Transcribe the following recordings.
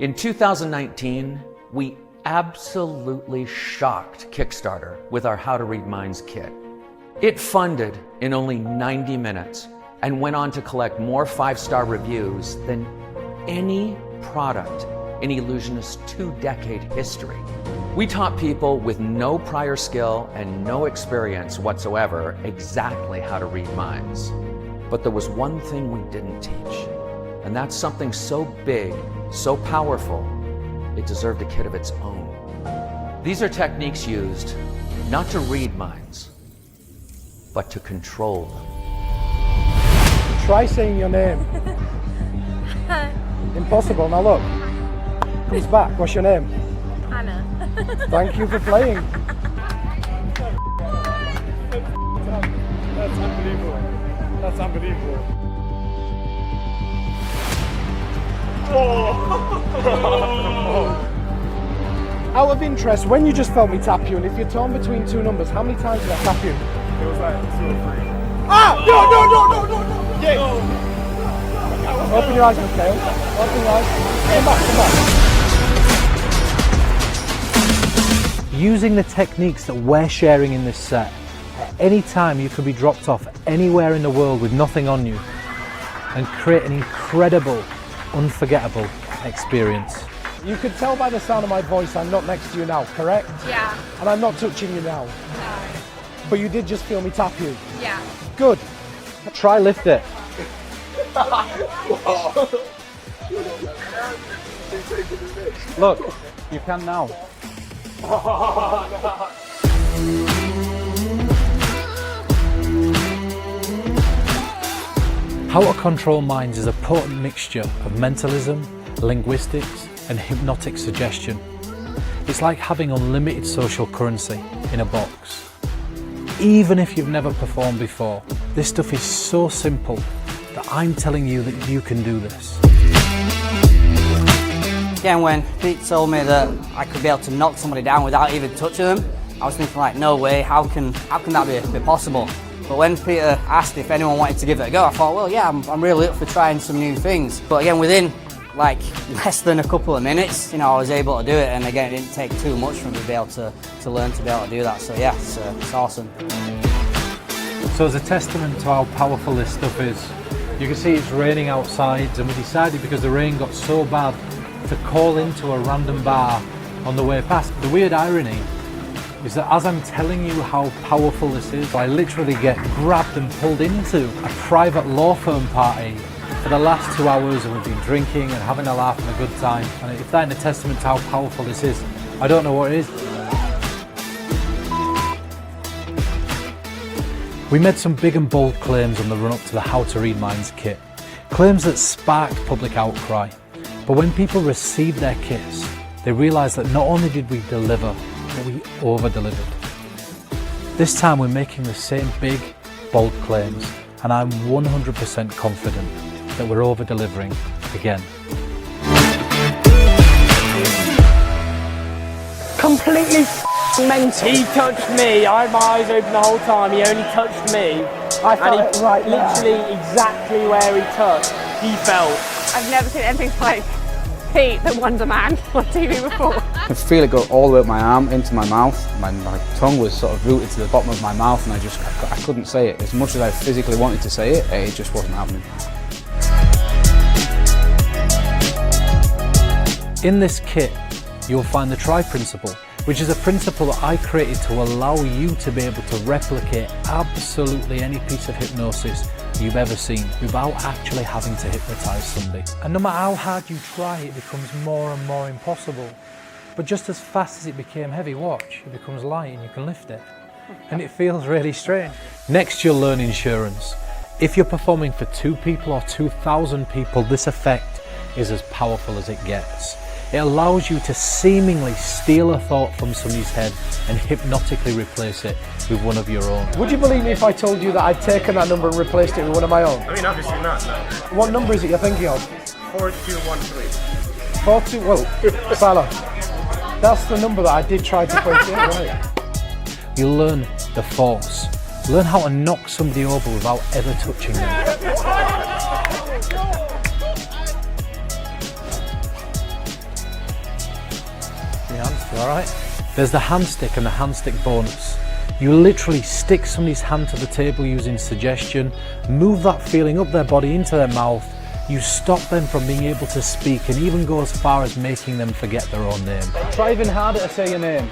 In 2019, we absolutely shocked Kickstarter with our How to Read Minds kit. It funded in only 90 minutes and went on to collect more 5-star reviews than any product in Illusionist's 2-decade history. We taught people with no prior skill and no experience whatsoever exactly how to read minds. But there was one thing we didn't teach, and that's something so big, so powerful, it deserved a kit of its own. These are techniques used not to read minds, but to control them. Try saying your name. Impossible. Now look. Comes back. What's your name? Anna. Thank you for playing. That's unbelievable. That's unbelievable. Out of interest, when you just felt me tap you, and if you're torn between two numbers, how many times did I tap you? It was like 2 or 3. Ah! No! Yeah. Open your eyes, Mikhail. Open your eyes. Come back. Using the techniques that we're sharing in this set, at any time you could be dropped off anywhere in the world with nothing on you and create an incredible, unforgettable experience. You can tell by the sound of my voice I'm not next to you now, correct? Yeah. And I'm not touching you now. No. But you did just feel me tap you. Yeah. Good. Try lift it. Look, you can now. How to Control Minds is a potent mixture of mentalism, linguistics, and hypnotic suggestion. It's like having unlimited social currency in a box. Even if you've never performed before, this stuff is so simple that I'm telling you that you can do this. Again, when Pete told me that I could be able to knock somebody down without even touching them, I was thinking like, no way, how can that be possible? But when Peter asked if anyone wanted to give it a go, I thought, well, yeah, I'm really up for trying some new things. But again, within like less than a couple of minutes, I was able to do it, and again, it didn't take too much for me to be able to learn to be able to do that. So yeah, it's awesome. So as a testament to how powerful this stuff is, you can see it's raining outside, and we decided, because the rain got so bad, to call into a random bar on the way past. The weird irony is that as I'm telling you how powerful this is, I literally get grabbed and pulled into a private law firm party for the last 2 hours, and we've been drinking and having a laugh and a good time. And if that ain't a testament to how powerful this is, I don't know what it is. We made some big and bold claims on the run up to the How to Read Minds kit. Claims that sparked public outcry. But when people received their kits, they realised that not only did we deliver, but we over-delivered. This time we're making the same big, bold claims, and I'm 100% confident that we're over-delivering again. Completely mental. He touched me. I had my eyes open the whole time. He only touched me. I felt it right there. Literally exactly where he touched, he felt. I've never seen anything like Pete, the Wonder Man, on TV before. I could feel it go all the way up my arm into my mouth. My tongue was sort of rooted to the bottom of my mouth, and I couldn't say it. As much as I physically wanted to say it, it just wasn't happening. In this kit, you'll find the try principle, which is a principle that I created to allow you to be able to replicate absolutely any piece of hypnosis you've ever seen without actually having to hypnotize somebody. And no matter how hard you try, it becomes more and more impossible. But just as fast as it became heavy, watch, it becomes light and you can lift it. And it feels really strange. Next, you'll learn insurance. If you're performing for 2 people or 2,000 people, this effect is as powerful as it gets. It allows you to seemingly steal a thought from somebody's head and hypnotically replace it with one of your own. Would you believe me if I told you that I'd taken that number and replaced it with one of my own? I mean, obviously not, no. What number is it you're thinking of? 4213. 42, well, Salah, that's the number that I did try to place in, right? You'll learn the force. Learn how to knock somebody over without ever touching them. all right? There's the hand stick and the hand stick bonus. You literally stick somebody's hand to the table using suggestion, move that feeling up their body into their mouth, you stop them from being able to speak and even go as far as making them forget their own name. Try even harder to say your name.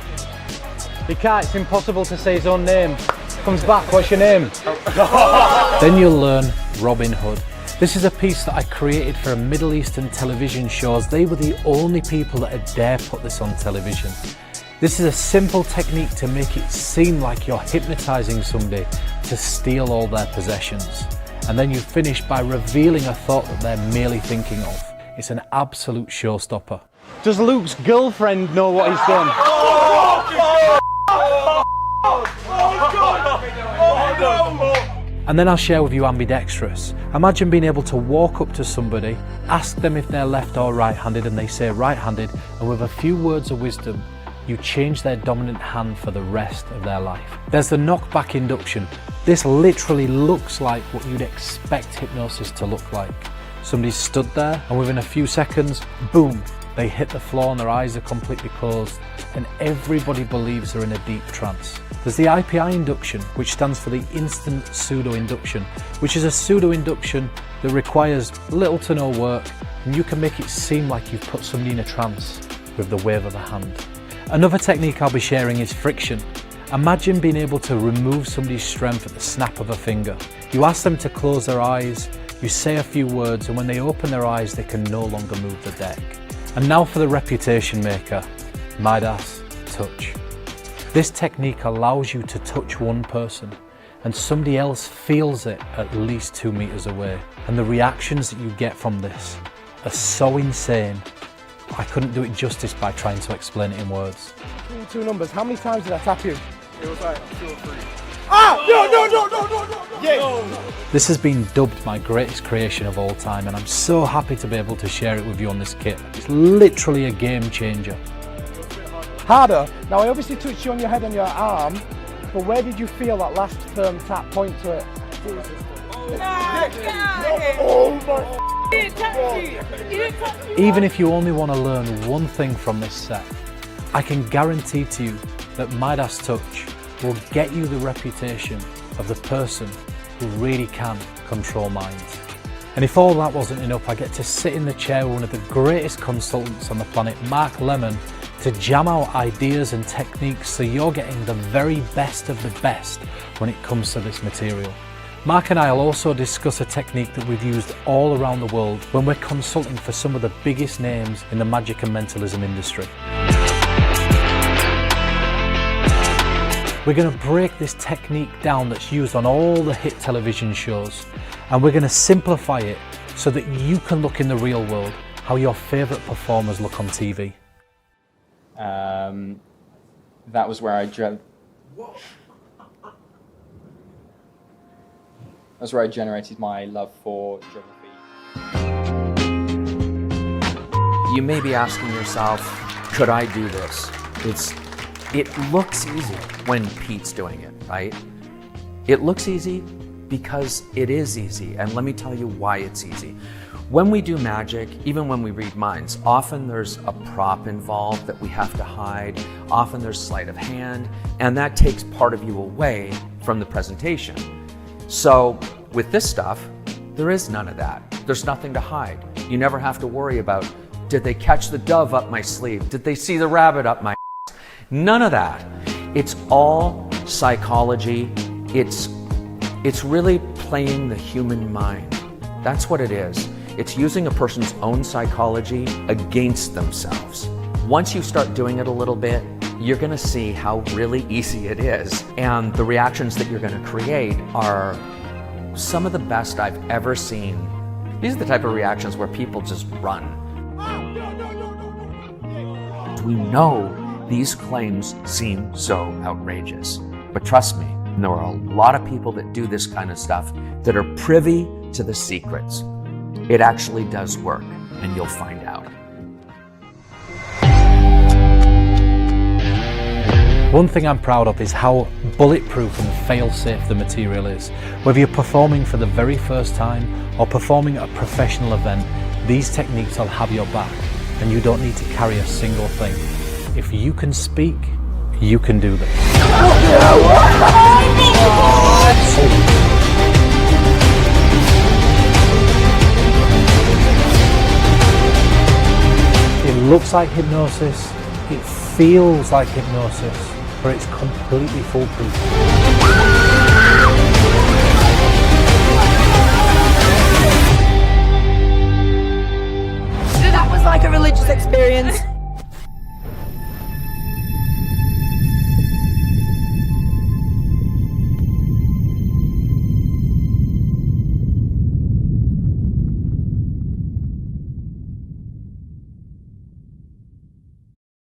You can't, it's impossible to say his own name. Comes back, what's your name? Then you'll learn Robin Hood. This is a piece that I created for a Middle Eastern television show, as they were the only people that had dare put this on television. This is a simple technique to make it seem like you're hypnotizing somebody to steal all their possessions. And then you finish by revealing a thought that they're merely thinking of. It's an absolute showstopper. Does Luke's girlfriend know what he's done? And then I'll share with you ambidextrous. Imagine being able to walk up to somebody, ask them if they're left or right-handed, and they say right-handed, and with a few words of wisdom, you change their dominant hand for the rest of their life. There's the knockback induction. This literally looks like what you'd expect hypnosis to look like. Somebody's stood there, and within a few seconds, boom, they hit the floor and their eyes are completely closed, and everybody believes they're in a deep trance. There's the IPI induction, which stands for the instant pseudo-induction, which is a pseudo-induction that requires little to no work, and you can make it seem like you've put somebody in a trance with the wave of a hand. Another technique I'll be sharing is friction. Imagine being able to remove somebody's strength at the snap of a finger. You ask them to close their eyes, you say a few words, and when they open their eyes, they can no longer move the deck. And now for the reputation maker, Midas touch. This technique allows you to touch one person and somebody else feels it at least 2 meters away. And the reactions that you get from this are so insane. I couldn't do it justice by trying to explain it in words. Two numbers, how many times did I tap you? It was like 2 or 3. Ah! No! Yeah! This has been dubbed my greatest creation of all time, and I'm so happy to be able to share it with you on this kit. It's literally a game changer. Harder. Now I obviously touched you on your head and your arm, but where did you feel that last firm tap? Point to it. Even if you only want to learn one thing from this set, I can guarantee to you that Midas Touch will get you the reputation of the person who really can control minds. And if all that wasn't enough, I get to sit in the chair with one of the greatest consultants on the planet, Mark Lemon, to jam out ideas and techniques so you're getting the very best of the best when it comes to this material. Mark and I will also discuss a technique that we've used all around the world when we're consulting for some of the biggest names in the magic and mentalism industry. We're going to break this technique down that's used on all the hit television shows, and we're going to simplify it so that you can look in the real world how your favourite performers look on TV. That was where I That's where I generated my love for geography. You may be asking yourself, could I do this? It looks easy when Pete's doing it, right? It looks easy because it is easy, and let me tell you why it's easy. When we do magic, even when we read minds, often there's a prop involved that we have to hide, often there's sleight of hand, and that takes part of you away from the presentation. So with this stuff, there is none of that. There's nothing to hide. You never have to worry about, did they catch the dove up my sleeve? Did they see the rabbit up my ass? None of that. It's all psychology. It's really playing the human mind. That's what it is. It's using a person's own psychology against themselves. Once you start doing it a little bit, you're gonna see how really easy it is. And the reactions that you're gonna create are some of the best I've ever seen. These are the type of reactions where people just run. We know these claims seem so outrageous, but trust me, there are a lot of people that do this kind of stuff that are privy to the secrets. It actually does work, and you'll find out. One thing I'm proud of is how bulletproof and fail-safe the material is. Whether you're performing for the very first time or performing at a professional event, these techniques will have your back, and you don't need to carry a single thing. If you can speak, you can do this. It looks like hypnosis, it feels like hypnosis, but it's completely foolproof. That was like a religious experience.